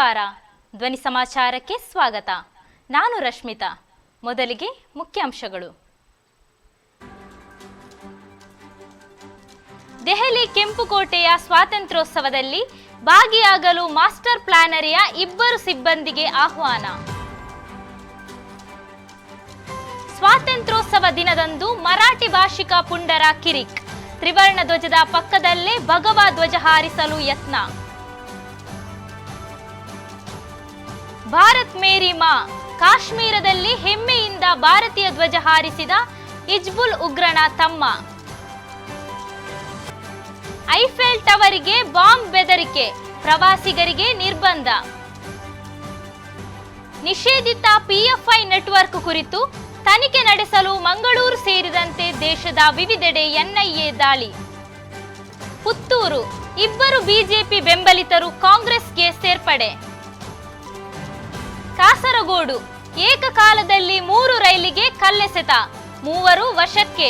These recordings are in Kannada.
ನಮಸ್ಕಾರ. ಧ್ವನಿ ಸಮಾಚಾರಕ್ಕೆ ಸ್ವಾಗತ. ನಾನು ರಶ್ಮಿತಾ. ಮೊದಲಿಗೆ ಮುಖ್ಯಾಂಶಗಳು. ದೆಹಲಿ ಕೆಂಪುಕೋಟೆಯ ಸ್ವಾತಂತ್ರ್ಯೋತ್ಸವದಲ್ಲಿ ಭಾಗಿಯಾಗಲು ಮಾಸ್ಟರ್ ಪ್ಲಾನರಿಯ 2 ಸಿಬ್ಬಂದಿಗೆ ಆಹ್ವಾನ. ಸ್ವಾತಂತ್ರ್ಯೋತ್ಸವ ದಿನದಂದು ಮರಾಠಿ ಭಾಷಿಕ ಪುಂಡರ ಕಿರಿಕ್. ತ್ರಿವರ್ಣ ಧ್ವಜದ ಪಕ್ಕದಲ್ಲೇ ಭಗವಾ ಧ್ವಜ ಹಾರಿಸಲು ಯತ್ನ. ಭಾರತ್ ಮೇರಿ ಮಾ. ಕಾಶ್ಮೀರದಲ್ಲಿ ಹೆಮ್ಮೆಯಿಂದ ಭಾರತೀಯ ಧ್ವಜ ಹಾರಿಸಿದ ಹಿಜ್ಬುಲ್ ಉಗ್ರನ ತಮ್ಮ. ಐಫೆಲ್ ಟವರಿಗೆ ಬಾಂಬ್ ಬೆದರಿಕೆ. ಪ್ರವಾಸಿಗರಿಗೆ ನಿರ್ಬಂಧ. ನಿಷೇಧಿತ ಪಿಎಫ್ಐ ನೆಟ್ವರ್ಕ್ ಕುರಿತು ತನಿಖೆ ನಡೆಸಲು ಮಂಗಳೂರು ಸೇರಿದಂತೆ ದೇಶದ ವಿವಿಧೆಡೆ ಎನ್ಐಎ ದಾಳಿ. ಪುತ್ತೂರು. 2 ಬಿಜೆಪಿ ಬೆಂಬಲಿತರು ಕಾಂಗ್ರೆಸ್ಗೆ ಸೇರ್ಪಡೆ. ಕಾಸರಗೋಡು. ಏಕಕಾಲದಲ್ಲಿ 3 ರೈಲಿಗೆ ಕಲ್ಲೆಸೆತ. 3 ವಶಕ್ಕೆ.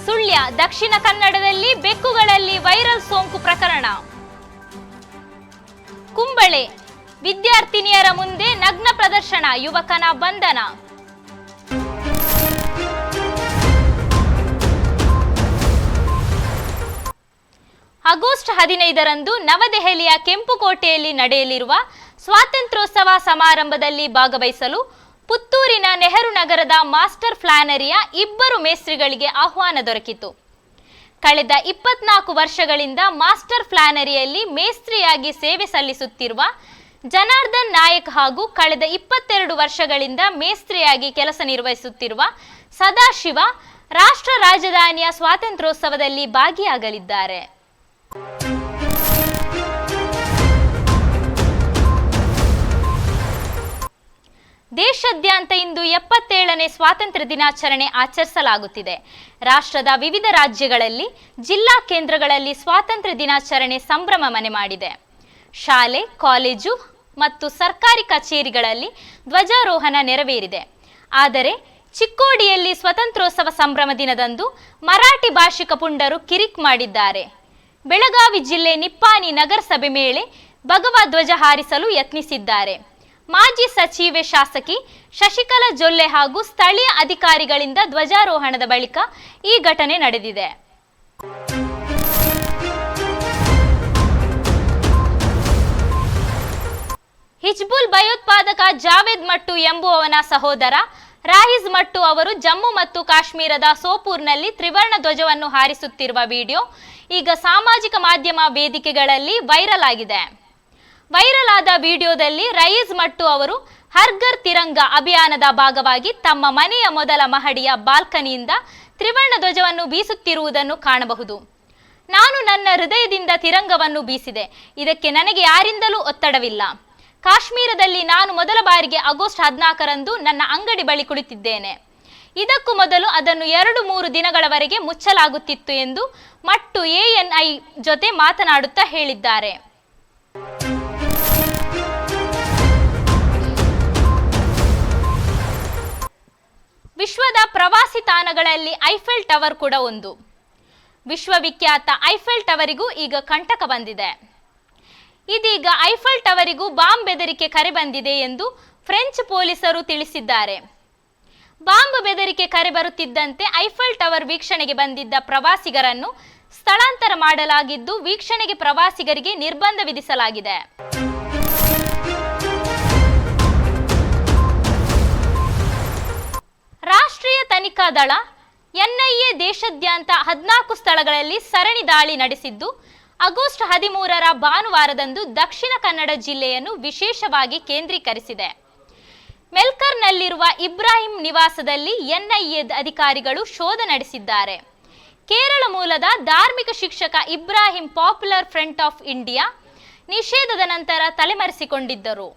ಸುಳ್ಯ. ದಕ್ಷಿಣ ಕನ್ನಡದಲ್ಲಿ ಬೆಕ್ಕುಗಳಲ್ಲಿ ವೈರಲ್ ಸೋಂಕು ಪ್ರಕರಣ. ಕುಂಬಳೆ. ವಿದ್ಯಾರ್ಥಿನಿಯರ ಮುಂದೆ ನಗ್ನ ಪ್ರದರ್ಶನ. ಯುವಕನ ಬಂಧನ. ಆಗಸ್ಟ್ 15ರಂದು ನವದೆಹಲಿಯ ಕೆಂಪುಕೋಟೆಯಲ್ಲಿ ನಡೆಯಲಿರುವ ಸ್ವಾತಂತ್ರ್ಯೋತ್ಸವ ಸಮಾರಂಭದಲ್ಲಿ ಭಾಗವಹಿಸಲು ಪುತ್ತೂರಿನ ನೆಹರು ನಗರದ ಮಾಸ್ಟರ್ ಪ್ಲಾನರಿಯ 2 ಮೇಸ್ತ್ರಿಗಳಿಗೆ ಆಹ್ವಾನ ದೊರಕಿತು. ಕಳೆದ 24 ವರ್ಷಗಳಿಂದ ಮಾಸ್ಟರ್ ಪ್ಲಾನರಿಯಲ್ಲಿ ಮೇಸ್ತ್ರಿಯಾಗಿ ಸೇವೆ ಸಲ್ಲಿಸುತ್ತಿರುವ ಜನಾರ್ದನ್ ನಾಯಕ್ ಹಾಗೂ ಕಳೆದ 22 ವರ್ಷಗಳಿಂದ ಮೇಸ್ತ್ರಿಯಾಗಿ ಕೆಲಸ ನಿರ್ವಹಿಸುತ್ತಿರುವ ಸದಾಶಿವ ರಾಷ್ಟ್ರ ರಾಜಧಾನಿಯ ಸ್ವಾತಂತ್ರ್ಯೋತ್ಸವದಲ್ಲಿ ಭಾಗಿಯಾಗಲಿದ್ದಾರೆ. ದೇಶಾದ್ಯಂತ ಇಂದು 77ನೇ ಸ್ವಾತಂತ್ರ್ಯ ದಿನಾಚರಣೆ ಆಚರಿಸಲಾಗುತ್ತಿದೆ. ರಾಷ್ಟ್ರದ ವಿವಿಧ ರಾಜ್ಯಗಳಲ್ಲಿ ಜಿಲ್ಲಾ ಕೇಂದ್ರಗಳಲ್ಲಿ ಸ್ವಾತಂತ್ರ್ಯ ದಿನಾಚರಣೆ ಸಂಭ್ರಮ ಮನೆ ಮಾಡಿದೆ. ಶಾಲೆ, ಕಾಲೇಜು ಮತ್ತು ಸರ್ಕಾರಿ ಕಚೇರಿಗಳಲ್ಲಿ ಧ್ವಜಾರೋಹಣ ನೆರವೇರಿದೆ. ಆದರೆ ಚಿಕ್ಕೋಡಿಯಲ್ಲಿ ಸ್ವಾತಂತ್ರ್ಯೋತ್ಸವ ಸಂಭ್ರಮ ದಿನದಂದು ಮರಾಠಿ ಭಾಷಿಕ ಪುಂಡರು ಕಿರಿಕ್ ಮಾಡಿದ್ದಾರೆ. ಬೆಳಗಾವಿ ಜಿಲ್ಲೆ ನಿಪ್ಪಾಣಿ ನಗರಸಭೆ ಮೇಲೆ ಭಗವಾ ಧ್ವಜ ಹಾರಿಸಲು ಯತ್ನಿಸಿದ್ದಾರೆ. ಮಾಜಿ ಸಚಿವೆ ಶಾಸಕಿ ಶಶಿಕಲಾ ಜೊಲ್ಲೆ ಹಾಗೂ ಸ್ಥಳೀಯ ಅಧಿಕಾರಿಗಳಿಂದ ಧ್ವಜಾರೋಹಣದ ಬಳಿಕ ಈ ಘಟನೆ ನಡೆದಿದೆ. ಹಿಜ್ಬುಲ್ ಭಯೋತ್ಪಾದಕ ಜಾವೇದ್ ಮಟ್ಟು ಎಂಬುವವನ ಸಹೋದರ ರಾಹಿಜ್ ಮಟ್ಟು ಅವರು ಜಮ್ಮು ಮತ್ತು ಕಾಶ್ಮೀರದ ಸೋಪೂರ್ನಲ್ಲಿ ತ್ರಿವರ್ಣ ಧ್ವಜವನ್ನು ಹಾರಿಸುತ್ತಿರುವ ವಿಡಿಯೋ ಈಗ ಸಾಮಾಜಿಕ ಮಾಧ್ಯಮ ವೇದಿಕೆಗಳಲ್ಲಿ ವೈರಲ್ ಆಗಿದೆ. ವೈರಲ್ ಆದ ವಿಡಿಯೋದಲ್ಲಿ ರಯೀಜ್ ಮಟ್ಟು ಅವರು ಹರ್ ಘರ್ ತಿರಂಗ ಅಭಿಯಾನದ ಭಾಗವಾಗಿ ತಮ್ಮ ಮನೆಯ ಮೊದಲ ಮಹಡಿಯ ಬಾಲ್ಕನಿಯಿಂದ ತ್ರಿವರ್ಣ ಧ್ವಜವನ್ನು ಬೀಸುತ್ತಿರುವುದನ್ನು ಕಾಣಬಹುದು. ನಾನು ನನ್ನ ಹೃದಯದಿಂದ ತಿರಂಗವನ್ನು ಬೀಸಿದೆ. ಇದಕ್ಕೆ ನನಗೆ ಯಾರಿಂದಲೂ ಒತ್ತಡವಿಲ್ಲ. ಕಾಶ್ಮೀರದಲ್ಲಿ ನಾನು ಮೊದಲ ಬಾರಿಗೆ ಆಗಸ್ಟ್ 14ರಂದು ನನ್ನ ಅಂಗಡಿ ಬಳಿ ಕುಳಿತಿದ್ದೇನೆ. ಇದಕ್ಕೂ ಮೊದಲು ಅದನ್ನು 2-3 ದಿನಗಳವರೆಗೆ ಮುಚ್ಚಲಾಗುತ್ತಿತ್ತು ಎಂದು ಮಟ್ಟು ಎಎನ್ಐ ಜೊತೆ ಮಾತನಾಡುತ್ತಾ ಹೇಳಿದ್ದಾರೆ. ವಿಶ್ವದ ಪ್ರವಾಸಿ ತಾಣಗಳಲ್ಲಿ ಐಫೆಲ್ ಟವರ್ ಕೂಡ ಒಂದು. ವಿಶ್ವವಿಖ್ಯಾತ ಐಫೆಲ್ ಟವರಿಗೂ ಈಗ ಕಂಟಕ ಬಂದಿದೆ. ಇದೀಗ ಐಫೆಲ್ ಟವರಿಗೂ ಬಾಂಬ್ ಬೆದರಿಕೆ ಕರೆ ಬಂದಿದೆ ಎಂದು ಫ್ರೆಂಚ್ ಪೊಲೀಸರು ತಿಳಿಸಿದ್ದಾರೆ. ಬಾಂಬ್ ಬೆದರಿಕೆ ಕರೆ ಬರುತ್ತಿದ್ದಂತೆ ಐಫೆಲ್ ಟವರ್ ವೀಕ್ಷಣೆಗೆ ಬಂದಿದ್ದ ಪ್ರವಾಸಿಗರನ್ನು ಸ್ಥಳಾಂತರ ಮಾಡಲಾಗಿದ್ದು ವೀಕ್ಷಣೆಗೆ ಪ್ರವಾಸಿಗರಿಗೆ ನಿರ್ಬಂಧ ವಿಧಿಸಲಾಗಿದೆ. ರಾಷ್ಟ್ರೀಯ ತನಿಖಾ ದಳ ಎನ್ಐಎ ದೇಶಾದ್ಯಂತ 14 ಸ್ಥಳಗಳಲ್ಲಿ ಸರಣಿ ದಾಳಿ ನಡೆಸಿದ್ದು ಆಗಸ್ಟ್ 13ರ ಭಾನುವಾರದಂದು ದಕ್ಷಿಣ ಕನ್ನಡ ಜಿಲ್ಲೆಯನ್ನು ವಿಶೇಷವಾಗಿ ಕೇಂದ್ರೀಕರಿಸಿದೆ. ಮೆಲ್ಕರ್ನಲ್ಲಿರುವ ಇಬ್ರಾಹಿಂ ನಿವಾಸದಲ್ಲಿ ಎನ್ಐಎ ಅಧಿಕಾರಿಗಳು ಶೋಧ ನಡೆಸಿದ್ದಾರೆ. ಕೇರಳ ಮೂಲದ ಧಾರ್ಮಿಕ ಶಿಕ್ಷಕ Ibrahim popular front of India ನಿಷೇಧದ ನಂತರ ತಲೆಮರೆಸಿಕೊಂಡಿದ್ದರು.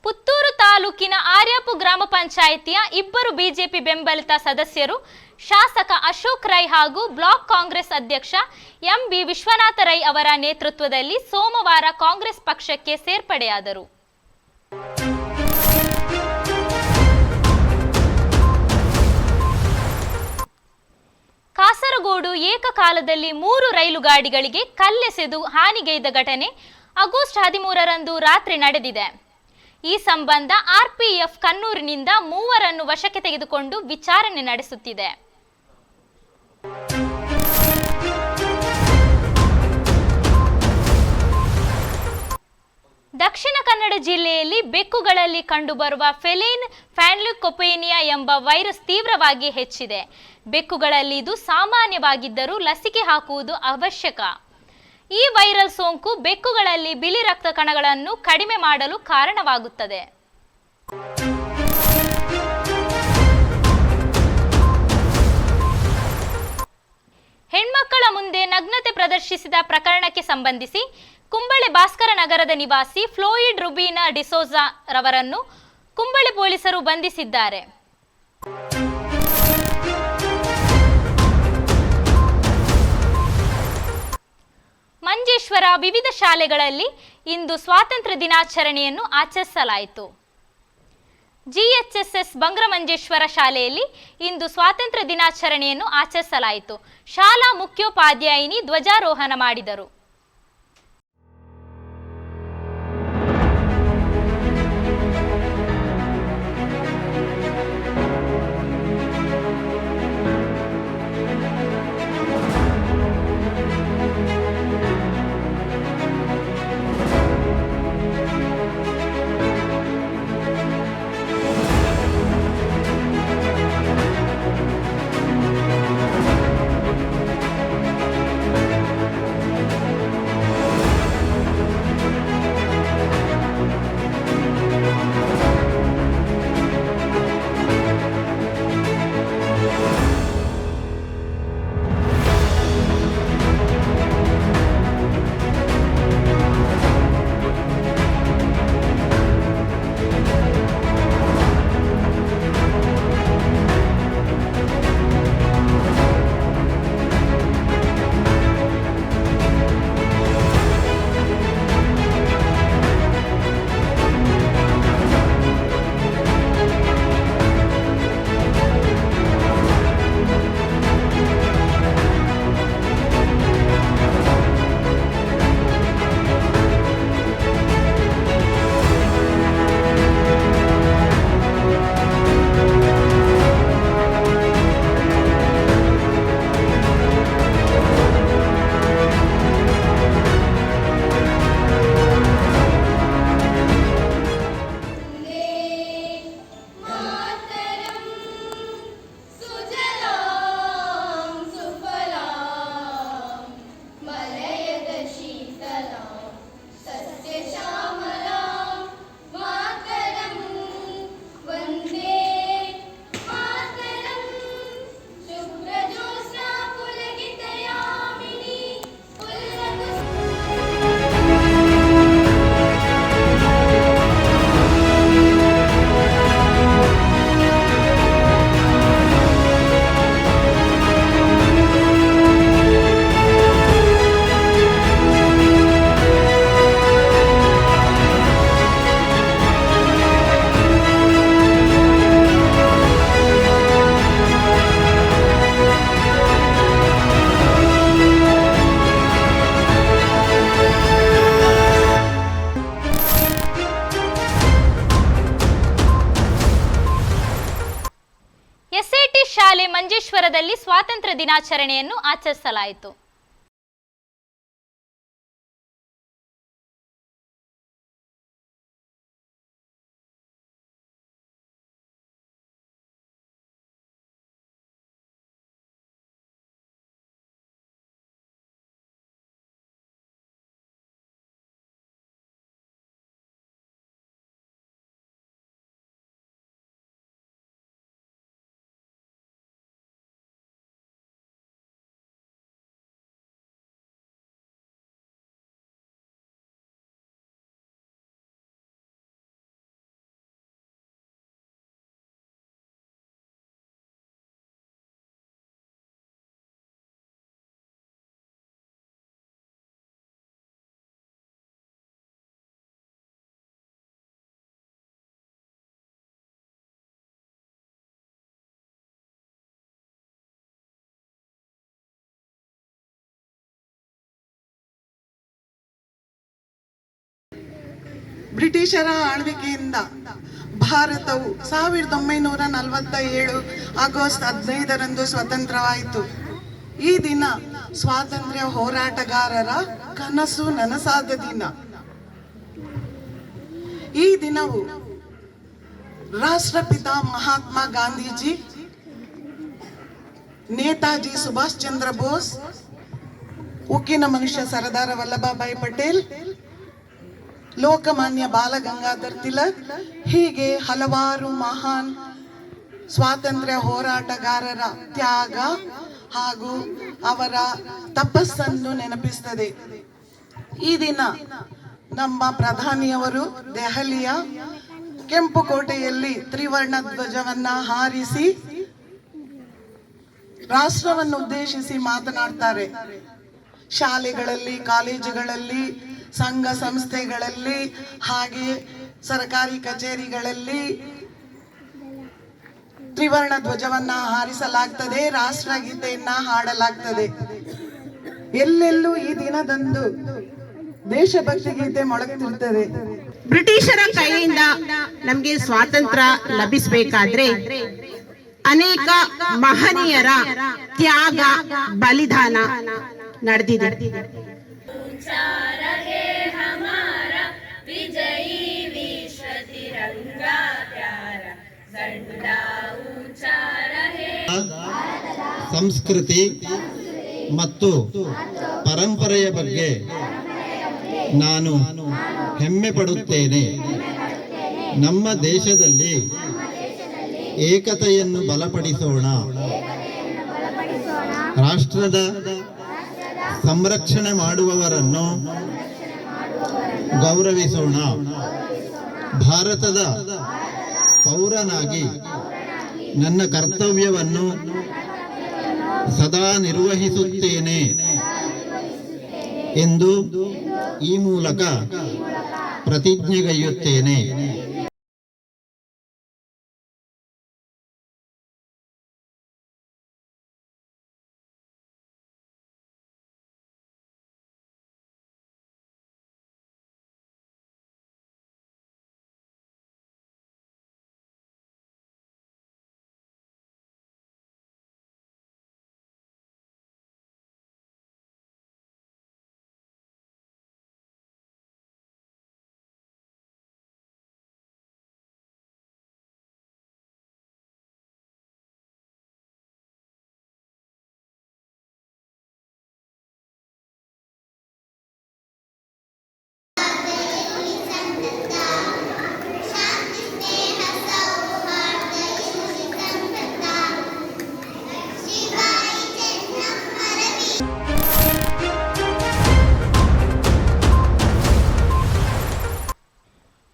ಪುತ್ತೂರು ತಾಲೂಕಿನ ಆರ್ಯಾಪು ಗ್ರಾಮ ಪಂಚಾಯಿತಿಯ 2 ಬಿಜೆಪಿ ಬೆಂಬಲಿತ ಸದಸ್ಯರು ಶಾಸಕ ಅಶೋಕ್ ರೈ ಹಾಗೂ ಬ್ಲಾಕ್ ಕಾಂಗ್ರೆಸ್ ಅಧ್ಯಕ್ಷ ಎಂಬಿ ವಿಶ್ವನಾಥ ರೈ ಅವರ ನೇತೃತ್ವದಲ್ಲಿ ಸೋಮವಾರ ಕಾಂಗ್ರೆಸ್ ಪಕ್ಷಕ್ಕೆ ಸೇರ್ಪಡೆಯಾದರು. ಕಾಸರಗೋಡು ಏಕಕಾಲದಲ್ಲಿ 3 ರೈಲು ಗಾಡಿಗಳಿಗೆ ಕಲ್ಲೆಸೆದು ಹಾನಿಗೈದ ಘಟನೆ ಆಗಸ್ಟ್ 13ರಂದು ರಾತ್ರಿ ನಡೆದಿದೆ. ಈ ಸಂಬಂಧ ಆರ್ಪಿಎಫ್ ಕಣ್ಣೂರಿನಿಂದ 3 ವಶಕ್ಕೆ ತೆಗೆದುಕೊಂಡು ವಿಚಾರಣೆ ನಡೆಸುತ್ತಿದೆ. ದಕ್ಷಿಣ ಕನ್ನಡ ಜಿಲ್ಲೆಯಲ್ಲಿ ಬೆಕ್ಕುಗಳಲ್ಲಿ ಕಂಡುಬರುವ ಫೆಲೈನ್ ಫ್ಯಾನ್ಲೆಕೋಪೇನಿಯಾ ಎಂಬ ವೈರಸ್ ತೀವ್ರವಾಗಿ ಹೆಚ್ಚಿದೆ. ಬೆಕ್ಕುಗಳಲ್ಲಿ ಇದು ಸಾಮಾನ್ಯವಾಗಿದ್ದರೂ ಲಸಿಕೆ ಹಾಕುವುದು ಅವಶ್ಯಕ. ಈ ವೈರಲ್ ಸೋಂಕು ಬೆಕ್ಕುಗಳಲ್ಲಿ ಬಿಳಿ ರಕ್ತ ಕಣಗಳನ್ನು ಕಡಿಮೆ ಮಾಡಲು ಕಾರಣವಾಗುತ್ತದೆ. ಹೆಣ್ಮಕ್ಕಳ ಮುಂದೆ ನಗ್ನತೆ ಪ್ರದರ್ಶಿಸಿದ ಪ್ರಕರಣಕ್ಕೆ ಸಂಬಂಧಿಸಿ ಕುಂಬಳೆ ಭಾಸ್ಕರ ನಗರದ ನಿವಾಸಿ ಫ್ಲೋಯಿಡ್ ರುಬೀನಾ ಡಿಸೋಜಾ ರವರನ್ನು ಕುಂಬಳೆ ಪೊಲೀಸರು ಬಂಧಿಸಿದ್ದಾರೆ. ಮಂಜೇಶ್ವರ ವಿವಿಧ ಶಾಲೆಗಳಲ್ಲಿ ಇಂದು ಸ್ವಾತಂತ್ರ್ಯ ದಿನಾಚರಣೆಯನ್ನು ಆಚರಿಸಲಾಯಿತು. ಜಿಎಚ್ಎಸ್ಎಸ್ ಬಂಗ್ರಮಂಜೇಶ್ವರ ಶಾಲೆಯಲ್ಲಿ ಇಂದು ಸ್ವಾತಂತ್ರ್ಯ ದಿನಾಚರಣೆಯನ್ನು ಆಚರಿಸಲಾಯಿತು. ಶಾಲಾ ಮುಖ್ಯೋಪಾಧ್ಯಾಯಿನಿ ಧ್ವಜಾರೋಹಣ ಮಾಡಿದರು. ಶಾಲೆ ಮಂಜೇಶ್ವರದಲ್ಲಿ ಸ್ವಾತಂತ್ರ್ಯ ದಿನಾಚರಣೆಯನ್ನು ಆಚರಿಸಲಾಯಿತು. ಬ್ರಿಟಿಷರ ಆಳ್ವಿಕೆಯಿಂದ ಭಾರತವು 1947 ಆಗಸ್ಟ್ 15ರಂದು ಸ್ವತಂತ್ರವಾಯಿತು. ಈ ದಿನ ಸ್ವಾತಂತ್ರ್ಯ ಹೋರಾಟಗಾರರ ಕನಸು ನನಸಾದ ದಿನ. ಈ ದಿನವು ರಾಷ್ಟ್ರಪಿತ ಮಹಾತ್ಮ ಗಾಂಧೀಜಿ, ನೇತಾಜಿ ಸುಭಾಷ್ ಚಂದ್ರ ಬೋಸ್, ಉಕ್ಕಿನ ಮನುಷ್ಯ ಸರ್ದಾರ ವಲ್ಲಭಭಾಯಿ ಪಟೇಲ್, ಲೋಕಮಾನ್ಯ ಬಾಲ ಗಂಗಾಧರ್ ತಿಲಕ್, ಹೀಗೆ ಹಲವಾರು ಮಹಾನ್ ಸ್ವಾತಂತ್ರ್ಯ ಹೋರಾಟಗಾರರ ತ್ಯಾಗ ಹಾಗೂ ಅವರ ತಪಸ್ಸನ್ನು ನೆನಪಿಸುತ್ತದೆ. ಈ ದಿನ ನಮ್ಮ ಪ್ರಧಾನಿಯವರು ದೆಹಲಿಯ ಕೆಂಪುಕೋಟೆಯಲ್ಲಿ ತ್ರಿವರ್ಣ ಧ್ವಜವನ್ನ ಹಾರಿಸಿ ರಾಷ್ಟ್ರವನ್ನು ಉದ್ದೇಶಿಸಿ ಮಾತನಾಡ್ತಾರೆ. ಶಾಲೆಗಳಲ್ಲಿ, ಕಾಲೇಜುಗಳಲ್ಲಿ, ಸಂಘ ಸಂಸ್ಥೆಗಳಲ್ಲಿ, ಹಾಗೆ ಸರ್ಕಾರಿ ಕಚೇರಿಗಳಲ್ಲಿ ತ್ರಿವರ್ಣ ಧ್ವಜವನ್ನ ಹಾರಿಸಲಾಗ್ತದೆ, ರಾಷ್ಟ್ರಗೀತೆಯನ್ನ ಹಾಡಲಾಗ್ತದೆ. ಎಲ್ಲೆಲ್ಲೂ ಈ ದಿನದಂದು ದೇಶಭಕ್ತಿ ಗೀತೆ ಮೊಳಗುತ್ತಿರುತ್ತದೆ. ಬ್ರಿಟಿಷರ ಕೈಯಿಂದ ನಮಗೆ ಸ್ವಾತಂತ್ರ್ಯ ಲಭಿಸಬೇಕಾದ್ರೆ ಅನೇಕ ಮಹನೀಯರ ತ್ಯಾಗ, ಬಲಿದಾನ ನಡೆದಿದೆ. ಸಂಸ್ಕೃತಿ ಮತ್ತು ಪರಂಪರೆಯ ಬಗ್ಗೆ ನಾನು ಹೆಮ್ಮೆ ಪಡುತ್ತೇನೆ. ನಮ್ಮ ದೇಶದಲ್ಲಿ ಏಕತೆಯನ್ನು ಬಲಪಡಿಸೋಣ, ರಾಷ್ಟ್ರದ ಸಂರಕ್ಷಣೆ ಮಾಡುವವರನ್ನು ಗೌರವಿಸೋಣ. ಭಾರತದ ಪೌರನಾಗಿ ನನ್ನ ಕರ್ತವ್ಯವನ್ನು ಸದಾ ನಿರ್ವಹಿಸುತ್ತೇನೆ ಎಂದು ಈ ಮೂಲಕ ಪ್ರತಿಜ್ಞೆಗೈಯುತ್ತೇನೆ.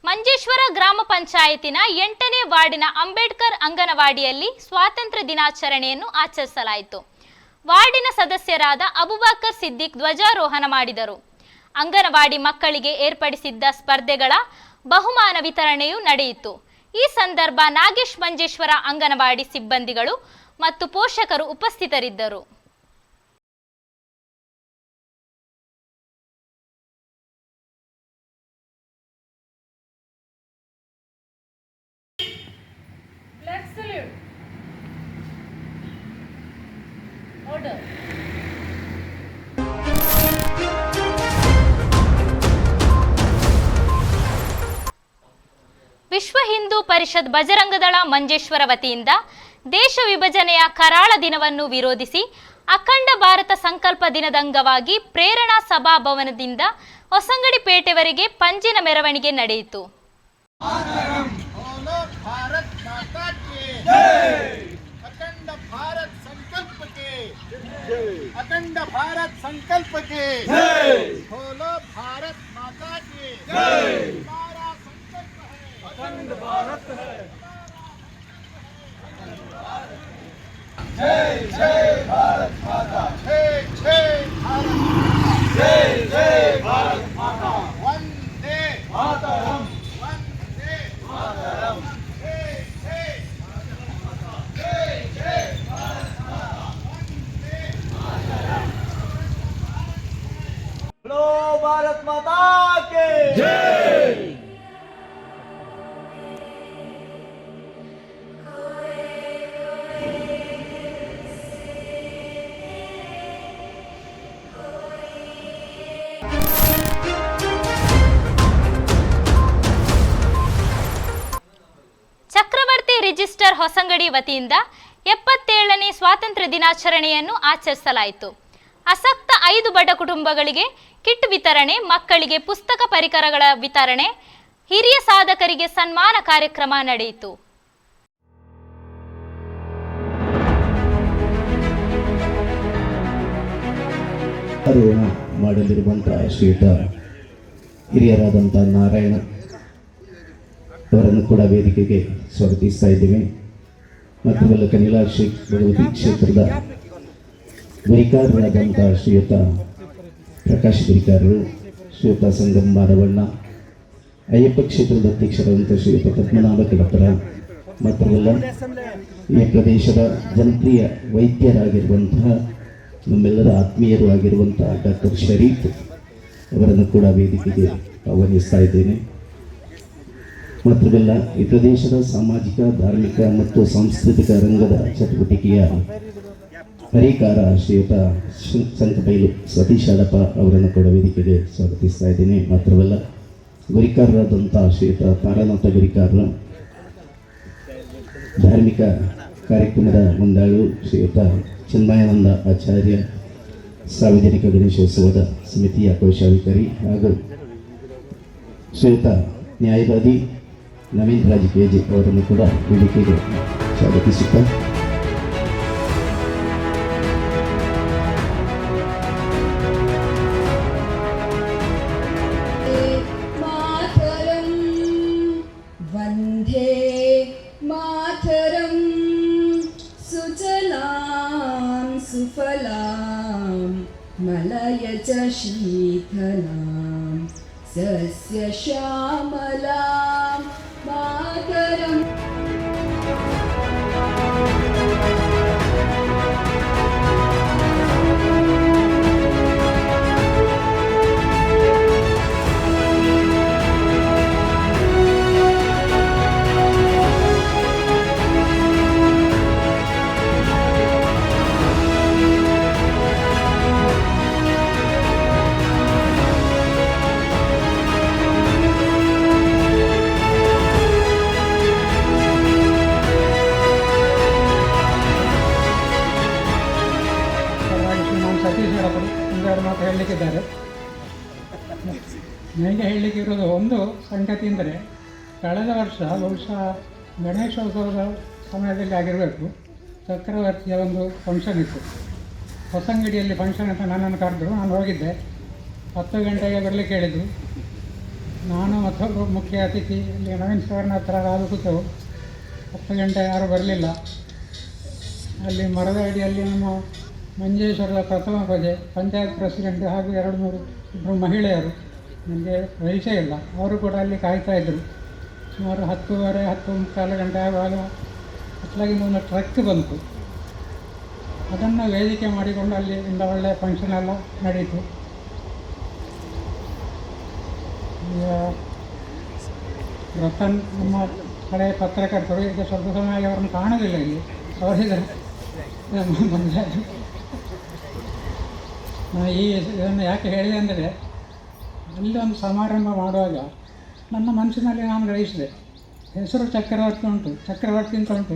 ಮಂಜೇಶ್ವರ ಗ್ರಾಮ ಪಂಚಾಯತಿನ 8ನೇ ವಾರ್ಡಿನ ಅಂಬೇಡ್ಕರ್ ಅಂಗನವಾಡಿಯಲ್ಲಿ ಸ್ವಾತಂತ್ರ್ಯ ದಿನಾಚರಣೆಯನ್ನು ಆಚರಿಸಲಾಯಿತು. ವಾರ್ಡಿನ ಸದಸ್ಯರಾದ ಅಬುಬಕರ್ ಸಿದ್ದಿಕ್ ಧ್ವಜಾರೋಹಣ ಮಾಡಿದರು. ಅಂಗನವಾಡಿ ಮಕ್ಕಳಿಗೆ ಏರ್ಪಡಿಸಿದ್ದ ಸ್ಪರ್ಧೆಗಳ ಬಹುಮಾನ ವಿತರಣೆಯೂ ನಡೆಯಿತು. ಈ ಸಂದರ್ಭ ನಾಗೇಶ್ ಮಂಜೇಶ್ವರ ಅಂಗನವಾಡಿ ಸಿಬ್ಬಂದಿಗಳು ಮತ್ತು ಪೋಷಕರು ಉಪಸ್ಥಿತರಿದ್ದರು. ವಿಶ್ವ ಹಿಂದೂ ಪರಿಷತ್ ಬಜರಂಗದಳ ಮಂಜೇಶ್ವರ ವತಿಯಿಂದ ದೇಶ ವಿಭಜನೆಯ ಕರಾಳ ದಿನವನ್ನು ವಿರೋಧಿಸಿ ಅಖಂಡ ಭಾರತ ಸಂಕಲ್ಪ ದಿನದ ಅಂಗವಾಗಿ ಪ್ರೇರಣಾ ಸಭಾಭವನದಿಂದ ಹೊಸಂಗಡಿಪೇಟೆವರೆಗೆ ಪಂಜಿನ ಮೆರವಣಿಗೆ ನಡೆಯಿತು. अखंड भारत संकल्प के बोलो भारत माता की जय। हमारा संकल्प है अखंड भारत है। जय जय भारत माता, जय जय भारत, जय जय भारत माता। वंदे मातरम, वंदे मातरम, जय जय जय जय भारत माता, वंदे मातरम। ಚಕ್ರವರ್ತಿ ರಿಜಿಸ್ಟರ್ ಹೊಸಂಗಡಿ ವತಿಯಿಂದ 77ನೇ ಸ್ವಾತಂತ್ರ್ಯ ದಿನಾಚರಣೆಯನ್ನು ಆಚರಿಸಲಾಯಿತು. ಆಸಕ್ತ 5 ಬಡ ಕುಟುಂಬಗಳಿಗೆ ಕಿಟ್ ವಿತರಣೆ, ಮಕ್ಕಳಿಗೆ ಪುಸ್ತಕ ಪರಿಕರಗಳ ವಿತರಣೆ, ಹಿರಿಯ ಸಾಧಕರಿಗೆ ಸನ್ಮಾನ ಕಾರ್ಯಕ್ರಮ ನಡೆಯಿತು. ಮಾಡಲಿರುವಂಥ ಶ್ರೀಯುತ ಹಿರಿಯರಾದಂಥ ನಾರಾಯಣ ಅವರನ್ನು ಕೂಡ ವೇದಿಕೆಗೆ ಸ್ವಾಗತಿಸ್ತಾ ಇದ್ದೇವೆ. ಮತ್ತು ಕನಿಲಾ ಭಗವತಿ ಕ್ಷೇತ್ರದ ಗುರಿಕಾರರಾದಂಥ ಶ್ರೀಯುತ ಪ್ರಕಾಶ್ ಗುರಿಕಾರರು, ಶ್ರೀಯುತ ಸಂಗಮ್ ಮಾರವಣ್ಣ, ಅಯ್ಯಪ್ಪ ಕ್ಷೇತ್ರದ ಅಧ್ಯಕ್ಷರಾದಂಥ ಶ್ರೀಯುತ ಪದ್ಮನಾಭ ಕಡಪರ, ಮಾತ್ರವಲ್ಲ ಈ ಪ್ರದೇಶದ ಜನಪ್ರಿಯ ವೈದ್ಯರಾಗಿರುವಂತಹ ನಮ್ಮೆಲ್ಲರ ಆತ್ಮೀಯರು ಆಗಿರುವಂತಹ ಡಾಕ್ಟರ್ ಶರೀಫ್ ಅವರನ್ನು ಕೂಡ ವೇದಿಕೆಗೆ ಆಹ್ವಾನಿಸ್ತಾ ಇದ್ದೇನೆ. ಮಾತ್ರವಲ್ಲ ಈ ಪ್ರದೇಶದ ಸಾಮಾಜಿಕ, ಧಾರ್ಮಿಕ ಮತ್ತು ಸಾಂಸ್ಕೃತಿಕ ರಂಗದ ಚಟುವಟಿಕೆಯ ಹರಿಕಾರ ಶ್ರೀಯುತ ಸಂಕಬೈಲು ಸತೀಶ್ ಅಡಪ ಅವರನ್ನು ಕೂಡ ವೇದಿಕೆಗೆ ಸ್ವಾಗತಿಸ್ತಾ ಇದ್ದೇನೆ. ಮಾತ್ರವಲ್ಲ ಗುರಿಕಾರರಾದಂಥ ಶ್ರೀಯುತ ತಾರಾನಾಥ ಗುರಿಕಾರರ, ಧಾರ್ಮಿಕ ಕಾರ್ಯಕ್ರಮದ ಮುಂದಾಳು ಶ್ರೀಯುತ ಚಿನ್ಮಯಾನಂದ ಆಚಾರ್ಯ, ಸಾರ್ವಜನಿಕ ಗಣೇಶೋತ್ಸವದ ಸಮಿತಿಯ ಕೋಶಾಧಿಕಾರಿ ಹಾಗೂ ಶ್ರೀಯುತ ನ್ಯಾಯವಾದಿ ನವೀನ್ ರಾಜ್ ಕೆಜಿ ಅವರನ್ನು ಕೂಡ ವೇದಿಕೆಗೆ ಸ್ವಾಗತಿಸುತ್ತಾ ವಂದೇ ಮಾತರಂ ಸುಜಲಾಂ ಸುಫಲಾಂ ಮಲಯಜ ಶೀತಲಾಂ ಸಸ್ಯ ಶ್ಯಾಮಲಾಂ ಮಾತರಂ. ಮಾತು ಹೇಳಲಿಕ್ಕಿದ್ದಾರೆ. ನನಗೆ ಹೇಳಲಿಕ್ಕೆ ಇರೋದು ಒಂದು ಸಂಗತಿ ಅಂದರೆ, ಕಳೆದ ವರ್ಷ ಬಹುಶಃ ಗಣೇಶೋತ್ಸವದ ಸಮಯದಲ್ಲಿ ಆಗಿರಬೇಕು, ಚಕ್ರವರ್ತಿಯ ಒಂದು ಫಂಕ್ಷನ್ ಇತ್ತು. ಹೊಸಂಗಡಿಯಲ್ಲಿ ಫಂಕ್ಷನ್ ಅಂತ ನನ್ನನ್ನು ಕರೆದು ನಾನು ಹೋಗಿದ್ದೆ. 10 ಗಂಟೆಗೆ ಬರಲಿಕ್ಕೆ ಹೇಳಿದ್ದು. ನಾನು ಮತ್ತೊಬ್ಬರು ಮುಖ್ಯ ಅತಿಥಿ ಇಲ್ಲಿ ನವೀನ್ ಸರ್ನ ಹತ್ರ ಕಾದು ಕೂತವು. 10 ಗಂಟೆ ಯಾರೂ ಬರಲಿಲ್ಲ. ಅಲ್ಲಿ ಮರದ ಅಡಿಯಲ್ಲಿ ನಮ್ಮ ಮಂಜೇಶ್ವರದ ಪ್ರಥಮ ಪೂಜೆ, ಪಂಚಾಯತ್ ಪ್ರೆಸಿಡೆಂಟ್ ಹಾಗೂ 2-3 ಮಹಿಳೆಯರು, ನನಗೆ ಪರಿಚಯ ಇಲ್ಲ, ಅವರು ಕೂಡ ಅಲ್ಲಿ ಕಾಯ್ತಾಯಿದ್ರು. ಸುಮಾರು 10:30, 10:45 ಗಂಟೆ ಆಗುವಾಗ ಅట్లాಗಿಂದ ಒಂದು ಟ್ರಕ್ ಬಂತು. ಅದನ್ನು ವೇದಿಕೆ ಮಾಡಿಕೊಂಡು ಅಲ್ಲಿಂದ ಒಳ್ಳೆಯ ಫಂಕ್ಷನ್ ಎಲ್ಲ ನಡೀತು. ಈಗ ರತನ್ ನಮ್ಮ ಹಳೆಯ ಪತ್ರಕರ್ತರು ಈಗ ಸ್ವಲ್ಪ ಸಮಯ ಅವರನ್ನು ಕಾಣೋದಿಲ್ಲ ಇಲ್ಲಿ, ಅವರಿದ್ದಾರೆ. ನಾನು ಇದನ್ನು ಯಾಕೆ ಹೇಳಿದೆ ಅಂದರೆ, ಅಲ್ಲಿ ಒಂದು ಸಮಾರಂಭ ಮಾಡುವಾಗ ನನ್ನ ಮನಸ್ಸಿನಲ್ಲಿ ನಾನು ಗ್ರಹಿಸಿದೆ, ಹೆಸರು ಚಕ್ರವರ್ತಿ ಉಂಟು, ಚಕ್ರವರ್ತಿ ಅಂತ ಉಂಟು,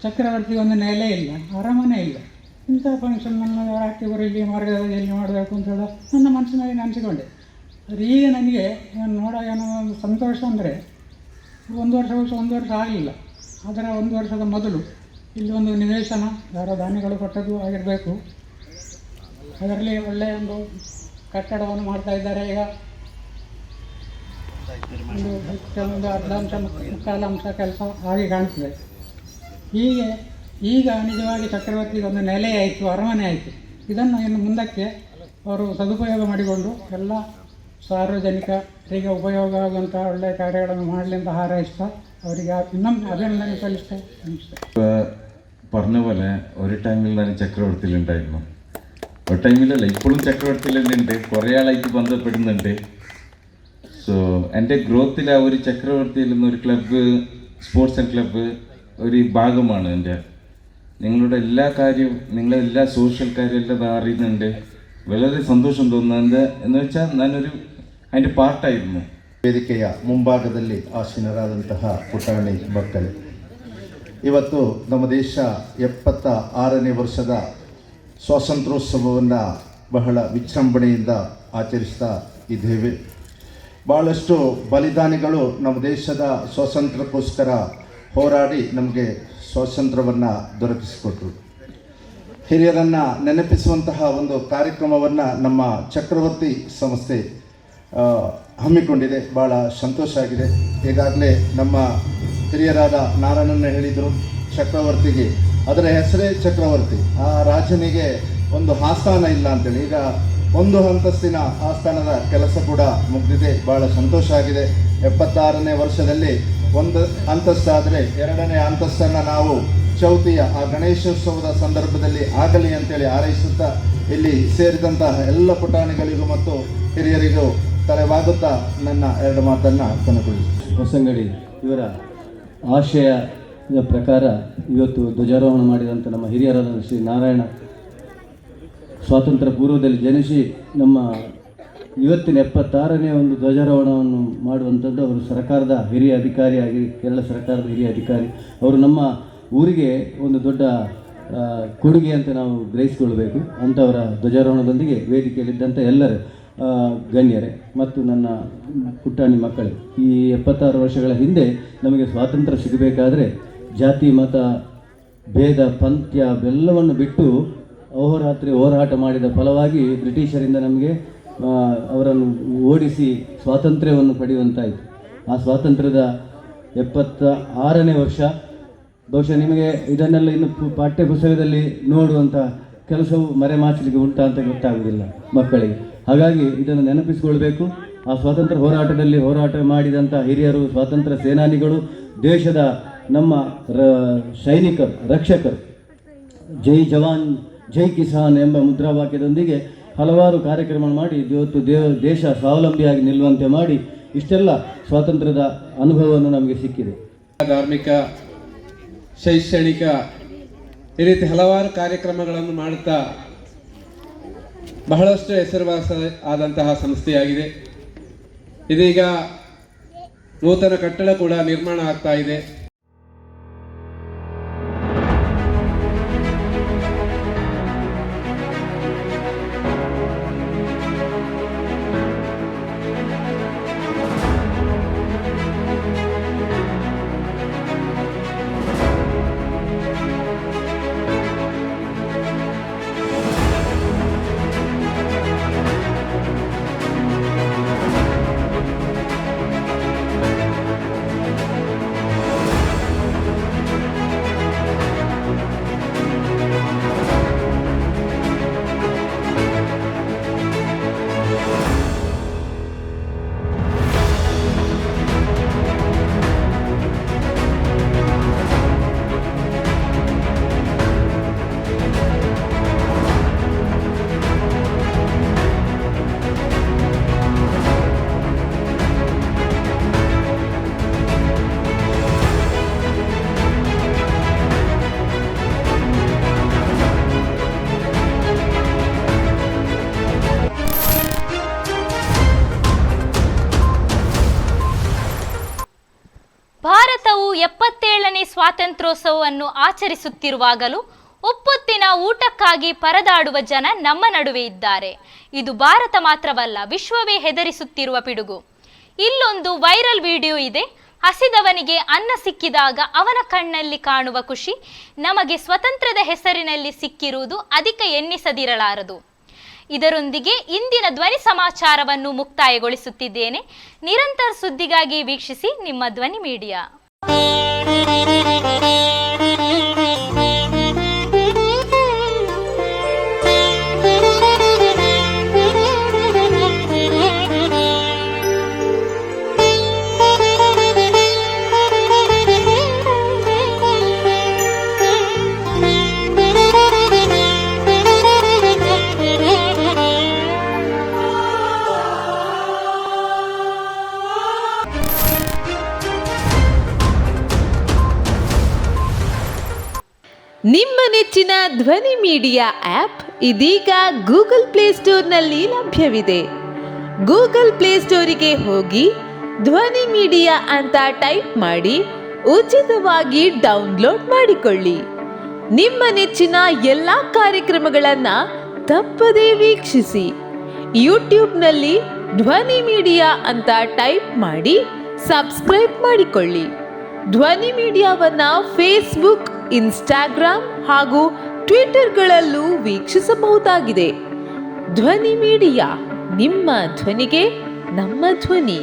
ಚಕ್ರವರ್ತಿ ಒಂದು ನೆಲೆ ಇಲ್ಲ, ಅರಮನೆ ಇಲ್ಲ, ಇಂಥ ಫಂಕ್ಷನನ್ನು ಯಾಕೆ ಇವರು ಇಲ್ಲಿ ಮಾರ್ಗದಲ್ಲಿ ಮಾಡಬೇಕು ಅಂತ ಹೇಳೋ ನನ್ನ ಮನಸ್ಸಿನಲ್ಲಿ ನೆನೆಸಿಕೊಂಡೆ. ಆದರೆ ಈಗ ನನಗೆ ನೋಡೋಕೆ ಏನೋ ಒಂದು ಸಂತೋಷ ಅಂದರೆ, 1 ವರ್ಷ ಆಗಲಿಲ್ಲ, ಅದರ 1 ವರ್ಷದ ಮೊದಲು ಇಲ್ಲಿ ಒಂದು ನಿವೇಶನ ಯಾರೋ ದಾನಿಗಳು ಕೊಟ್ಟದ್ದು ಆಗಿರಬೇಕು. ಅದರಲ್ಲಿ ಒಳ್ಳೆಯ ಒಂದು ಕಟ್ಟಡವನ್ನು ಮಾಡ್ತಾ ಇದ್ದಾರೆ. ಈಗ ಒಂದು ಅರ್ಧಾಂಶ ಮುಕ್ಕಾಲಾಂಶ ಕೆಲಸ ಆಗಿ ಕಾಣ್ತದೆ. ಈಗ ನಿಜವಾಗಿ ಚಕ್ರವರ್ತಿಗೆ ಒಂದು ನೆಲೆ ಆಯಿತು, ಅರಮನೆ ಆಯಿತು. ಇದನ್ನು ಇನ್ನು ಮುಂದಕ್ಕೆ ಅವರು ಸದುಪಯೋಗ ಮಾಡಿಕೊಂಡು ಎಲ್ಲ ಸಾರ್ವಜನಿಕರಿಗೆ ಉಪಯೋಗ ಆಗುವಂಥ ಒಳ್ಳೆಯ ಕಾರ್ಯಗಳನ್ನು ಮಾಡಲಿ ಅಂತ ಹಾರೈಸ್ತಾ അവർക്ക് ಇನ್ನೊಮ್ಮೆ അഭിനന്ദനം സല്ലിട്ടെ. പറഞ്ഞ പോലെ ഒരു ടൈമിൽ ഞാൻ ചക്രവർത്തിയിലുണ്ടായിരുന്നു. ഒരു ടൈമിലല്ല, ഇപ്പോഴും ചക്രവർത്തിയിലുണ്ട്, കുറേ ആളായിട്ട് ബന്ധപ്പെടുന്നുണ്ട്. സോ എൻ്റെ ഗ്രോത്തിൽ ആ ഒരു ചക്രവർത്തിയിൽ നിന്ന് ഒരു ക്ലബ്ബ്, സ്പോർട്സ് ആൻഡ് ക്ലബ്ബ് ഒരു ഭാഗമാണ് എൻ്റെ. നിങ്ങളുടെ എല്ലാ കാര്യവും നിങ്ങളുടെ എല്ലാ സോഷ്യൽ കാര്യമെല്ലാം അറിയുന്നുണ്ട്. വളരെ സന്തോഷം തോന്നുന്നത് എന്ന് വെച്ചാൽ ഞാനൊരു അതിൻ്റെ പാർട്ടായിരുന്നു. ವೇದಿಕೆಯ ಮುಂಭಾಗದಲ್ಲಿ ಆಸೀನರಾದಂತಹ ಪುಟಾಣಿ ಮಕ್ಕಳು, ಇವತ್ತು ನಮ್ಮ ದೇಶ 76ನೇ ವರ್ಷದ ಸ್ವಾತಂತ್ರ್ಯೋತ್ಸವವನ್ನು ಬಹಳ ವಿಜೃಂಭಣೆಯಿಂದ ಆಚರಿಸ್ತಾ ಇದ್ದೇವೆ. ಭಾಳಷ್ಟು ಬಲಿದಾನಿಗಳು ನಮ್ಮ ದೇಶದ ಸ್ವಾತಂತ್ರ್ಯಕ್ಕೋಸ್ಕರ ಹೋರಾಡಿ ನಮಗೆ ಸ್ವಾತಂತ್ರ್ಯವನ್ನು ದೊರಕಿಸಿಕೊಟ್ರು. ಹಿರಿಯರನ್ನು ನೆನಪಿಸುವಂತಹ ಒಂದು ಕಾರ್ಯಕ್ರಮವನ್ನು ನಮ್ಮ ಚಕ್ರವರ್ತಿ ಸಂಸ್ಥೆ ಹಮ್ಮಿಕೊಂಡಿದೆ. ಭಾಳ ಸಂತೋಷ ಆಗಿದೆ. ಈಗಾಗಲೇ ನಮ್ಮ ಹಿರಿಯರಾದ ನಾರಾಯಣನ ಹೇಳಿದರು, ಚಕ್ರವರ್ತಿಗೆ ಅದರ ಹೆಸರೇ ಚಕ್ರವರ್ತಿ, ಆ ರಾಜನಿಗೆ ಒಂದು ಆಸ್ಥಾನ ಇಲ್ಲ ಅಂತೇಳಿ. ಈಗ ಒಂದು ಅಂತಸ್ತಿನ ಆಸ್ಥಾನದ ಕೆಲಸ ಕೂಡ ಮುಗಿದಿದೆ. ಭಾಳ ಸಂತೋಷ ಆಗಿದೆ. 76ನೇ ವರ್ಷದಲ್ಲಿ ಒಂದು ಅಂತಸ್ತಾದರೆ 2ನೇ ಅಂತಸ್ತನ್ನು ನಾವು ಚೌತಿಯ ಆ ಗಣೇಶೋತ್ಸವದ ಸಂದರ್ಭದಲ್ಲಿ ಆಗಲಿ ಅಂತೇಳಿ ಹಾರೈಸುತ್ತಾ ಇಲ್ಲಿ ಸೇರಿದಂತಹ ಎಲ್ಲ ಪುಟಾಣಿಗಳಿಗೂ ಮತ್ತು ಹಿರಿಯರಿಗೂ ತಲೆಬಾಗುತ್ತಾ ನನ್ನ 2 ಮಾತನ್ನು ಕೊನೆಗೊಳಿಸಿ. ಹೊಸಂಗಡಿ ಇವರ ಆಶಯದ ಪ್ರಕಾರ ಇವತ್ತು ಧ್ವಜಾರೋಹಣ ಮಾಡಿದಂಥ ನಮ್ಮ ಹಿರಿಯರಾದ ಶ್ರೀ ನಾರಾಯಣ ಸ್ವಾತಂತ್ರ್ಯ ಪೂರ್ವದಲ್ಲಿ ಜನಿಸಿ ನಮ್ಮ ಇವತ್ತಿನ 76ನೇ ಒಂದು ಧ್ವಜಾರೋಹಣವನ್ನು ಮಾಡುವಂಥದ್ದು ಅವರು ಸರ್ಕಾರದ ಹಿರಿಯ ಅಧಿಕಾರಿಯಾಗಿ, ಕೇರಳ ಸರ್ಕಾರದ ಹಿರಿಯ ಅಧಿಕಾರಿ. ಅವರು ನಮ್ಮ ಊರಿಗೆ ಒಂದು ದೊಡ್ಡ ಕೊಡುಗೆ ಅಂತ ನಾವು ಗ್ರಹಿಸಿಕೊಳ್ಬೇಕು. ಅಂಥವರ ಧ್ವಜಾರೋಹಣದೊಂದಿಗೆ ವೇದಿಕೆಯಲ್ಲಿದ್ದಂಥ ಎಲ್ಲರೂ ಗಣ್ಯರೇ ಮತ್ತು ನನ್ನ ಪುಟ್ಟಾಣಿ ಮಕ್ಕಳೇ, ಈ 76 ವರ್ಷಗಳ ಹಿಂದೆ ನಮಗೆ ಸ್ವಾತಂತ್ರ್ಯ ಸಿಗಬೇಕಾದ್ರೆ ಜಾತಿ ಮತ ಭೇದ ಪಂಥ್ಯ ಬೆಲ್ಲವನ್ನು ಬಿಟ್ಟು ಅಹೋರಾತ್ರಿ ಹೋರಾಟ ಮಾಡಿದ ಫಲವಾಗಿ ಬ್ರಿಟಿಷರಿಂದ ನಮಗೆ ಅವರನ್ನು ಓಡಿಸಿ ಸ್ವಾತಂತ್ರ್ಯವನ್ನು ಪಡೆಯುವಂತಾಯಿತು. ಆ ಸ್ವಾತಂತ್ರ್ಯದ 76ನೇ ವರ್ಷ. ಬಹುಶಃ ನಿಮಗೆ ಇದನ್ನೆಲ್ಲ ಇನ್ನು ಪಾಠ್ಯ ಪುಸ್ತಕದಲ್ಲಿ ನೋಡುವಂಥ ಕೆಲಸವು ಮರೆಮಾಚಲಿಗೆ ಉಂಟಾ ಅಂತ ಗೊತ್ತಾಗುವುದಿಲ್ಲ ಮಕ್ಕಳಿಗೆ. ಹಾಗಾಗಿ ಇದನ್ನು ನೆನಪಿಸಿಕೊಳ್ಬೇಕು. ಆ ಸ್ವಾತಂತ್ರ್ಯ ಹೋರಾಟದಲ್ಲಿ ಹೋರಾಟ ಮಾಡಿದಂಥ ಹಿರಿಯರು, ಸ್ವಾತಂತ್ರ್ಯ ಸೇನಾನಿಗಳು, ದೇಶದ ನಮ್ಮ ಸೈನಿಕರು, ರಕ್ಷಕರು, ಜೈ ಜವಾನ್ ಜೈ ಕಿಸಾನ್ ಎಂಬ ಮುದ್ರಾವಾಕ್ಯದೊಂದಿಗೆ ಹಲವಾರು ಕಾರ್ಯಕ್ರಮ ಮಾಡಿ ಇವತ್ತು ದೇಶ ಸ್ವಾವಲಂಬಿಯಾಗಿ ನಿಲ್ಲುವಂತೆ ಮಾಡಿ ಇಷ್ಟೆಲ್ಲ ಸ್ವಾತಂತ್ರ್ಯದ ಅನುಭವವನ್ನು ನಮಗೆ ಸಿಕ್ಕಿದೆ. ಧಾರ್ಮಿಕ, ಶೈಕ್ಷಣಿಕ ಈ ರೀತಿ ಹಲವಾರು ಕಾರ್ಯಕ್ರಮಗಳನ್ನು ಮಾಡುತ್ತಾ ಬಹಳಷ್ಟು ಹೆಸರುವಾಸ ಆದಂತಹ ಸಂಸ್ಥೆಯಾಗಿದೆ. ಇದೀಗ ನೂತನ ಕಟ್ಟಡ ಕೂಡ ನಿರ್ಮಾಣ ಆಗ್ತಾ ಇದೆ. ಭಾರತವು 77ನೇ ಸ್ವಾತಂತ್ರ್ಯೋತ್ಸವವನ್ನು ಆಚರಿಸುತ್ತಿರುವಾಗಲೂ ಉಪ್ಪುತ್ತಿನ ಊಟಕ್ಕಾಗಿ ಪರದಾಡುವ ಜನ ನಮ್ಮ ನಡುವೆ ಇದ್ದಾರೆ. ಇದು ಭಾರತ ಮಾತ್ರವಲ್ಲ, ವಿಶ್ವವೇ ಹೆದರಿಸುತ್ತಿರುವ ಪಿಡುಗು. ಇಲ್ಲೊಂದು ವೈರಲ್ ವಿಡಿಯೋ ಇದೆ. ಹಸಿದವನಿಗೆ ಅನ್ನ ಸಿಕ್ಕಿದಾಗ ಅವನ ಕಣ್ಣಲ್ಲಿ ಕಾಣುವ ಖುಷಿ ನಮಗೆ ಸ್ವತಂತ್ರದ ಹೆಸರಿನಲ್ಲಿ ಸಿಕ್ಕಿರುವುದು ಅಧಿಕ ಎನ್ನಿಸದಿರಲಾರದು. ಇದರೊಂದಿಗೆ ಇಂದಿನ ಧ್ವನಿ ಸಮಾಚಾರವನ್ನು ಮುಕ್ತಾಯಗೊಳಿಸುತ್ತಿದ್ದೇನೆ. ನಿರಂತರ ಸುದ್ದಿಗಾಗಿ ವೀಕ್ಷಿಸಿ ನಿಮ್ಮ ಧ್ವನಿ ಮೀಡಿಯಾ. ನಿಮ್ಮ ನೆಚ್ಚಿನ ಧ್ವನಿ ಮೀಡಿಯಾ ಆ್ಯಪ್ ಇದೀಗ ಗೂಗಲ್ ಪ್ಲೇಸ್ಟೋರ್ನಲ್ಲಿ ಲಭ್ಯವಿದೆ. ಗೂಗಲ್ ಪ್ಲೇಸ್ಟೋರಿಗೆ ಹೋಗಿ ಧ್ವನಿ ಮೀಡಿಯಾ ಅಂತ ಟೈಪ್ ಮಾಡಿ ಉಚಿತವಾಗಿ ಡೌನ್ಲೋಡ್ ಮಾಡಿಕೊಳ್ಳಿ. ನಿಮ್ಮ ನೆಚ್ಚಿನ ಎಲ್ಲ ಕಾರ್ಯಕ್ರಮಗಳನ್ನು ತಪ್ಪದೇ ವೀಕ್ಷಿಸಿ. ಯೂಟ್ಯೂಬ್ನಲ್ಲಿ ಧ್ವನಿ ಮೀಡಿಯಾ ಅಂತ ಟೈಪ್ ಮಾಡಿ ಸಬ್ಸ್ಕ್ರೈಬ್ ಮಾಡಿಕೊಳ್ಳಿ. ಧ್ವನಿ ಮೀಡಿಯಾವನ್ನು ಫೇಸ್ಬುಕ್, ಇನ್ಸ್ಟಾಗ್ರಾಮ್ ಹಾಗೂ ಟ್ವಿಟರ್ಗಳಲ್ಲೂ ವೀಕ್ಷಿಸಬಹುದಾಗಿದೆ. ಧ್ವನಿ ಮೀಡಿಯಾ, ನಿಮ್ಮ ಧ್ವನಿಗೆ ನಮ್ಮ ಧ್ವನಿ.